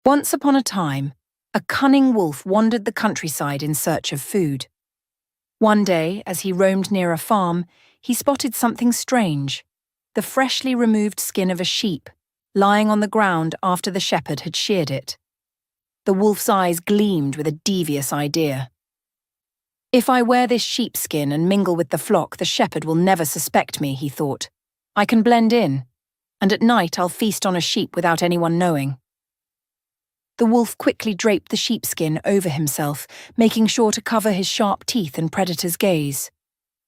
Once upon a time, a cunning wolf wandered the countryside in search of food. One day, as he roamed near a farm, he spotted something strange: the freshly removed skin of a sheep, lying on the ground after the shepherd had sheared it. The wolf's eyes gleamed with a devious idea. "If I wear this sheepskin and mingle with the flock, the shepherd will never suspect me," he thought. "I can blend in, and at night I'll feast on a sheep without anyone knowing." The wolf quickly draped the sheepskin over himself, making sure to cover his sharp teeth and predator's gaze.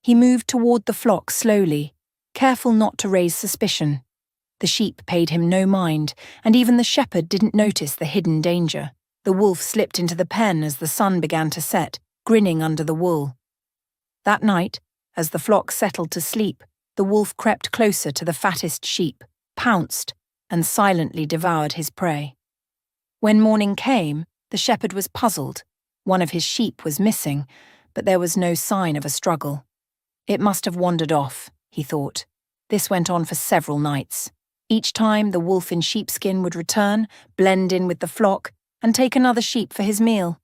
He moved toward the flock slowly, careful not to raise suspicion. The sheep paid him no mind, and even the shepherd didn't notice the hidden danger. The wolf slipped into the pen as the sun began to set, grinning under the wool. That night, as the flock settled to sleep, the wolf crept closer to the fattest sheep, pounced, and silently devoured his prey. When morning came, the shepherd was puzzled. One of his sheep was missing, but there was no sign of a struggle. It must have wandered off, he thought. This went on for several nights. Each time the wolf in sheepskin would return, blend in with the flock, and take another sheep for his meal.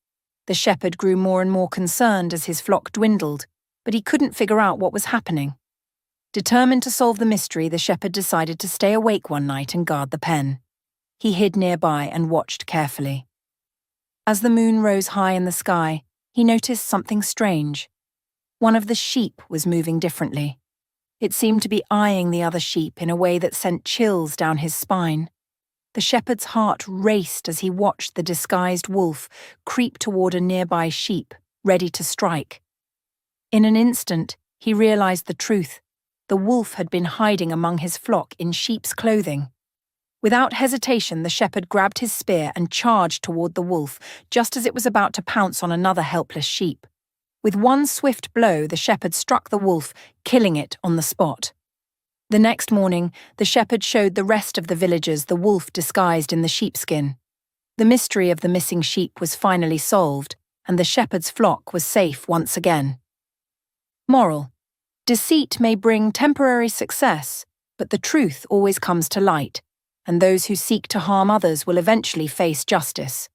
The shepherd grew more and more concerned as his flock dwindled, but he couldn't figure out what was happening. Determined to solve the mystery, the shepherd decided to stay awake one night and guard the pen. He hid nearby and watched carefully. As the moon rose high in the sky, he noticed something strange. One of the sheep was moving differently. It seemed to be eyeing the other sheep in a way that sent chills down his spine. The shepherd's heart raced as he watched the disguised wolf creep toward a nearby sheep, ready to strike. In an instant, he realized the truth. The wolf had been hiding among his flock in sheep's clothing. Without hesitation, the shepherd grabbed his spear and charged toward the wolf, just as it was about to pounce on another helpless sheep. With one swift blow, the shepherd struck the wolf, killing it on the spot. The next morning, the shepherd showed the rest of the villagers the wolf disguised in the sheepskin. The mystery of the missing sheep was finally solved, and the shepherd's flock was safe once again. Moral: deceit may bring temporary success, but the truth always comes to light, and those who seek to harm others will eventually face justice.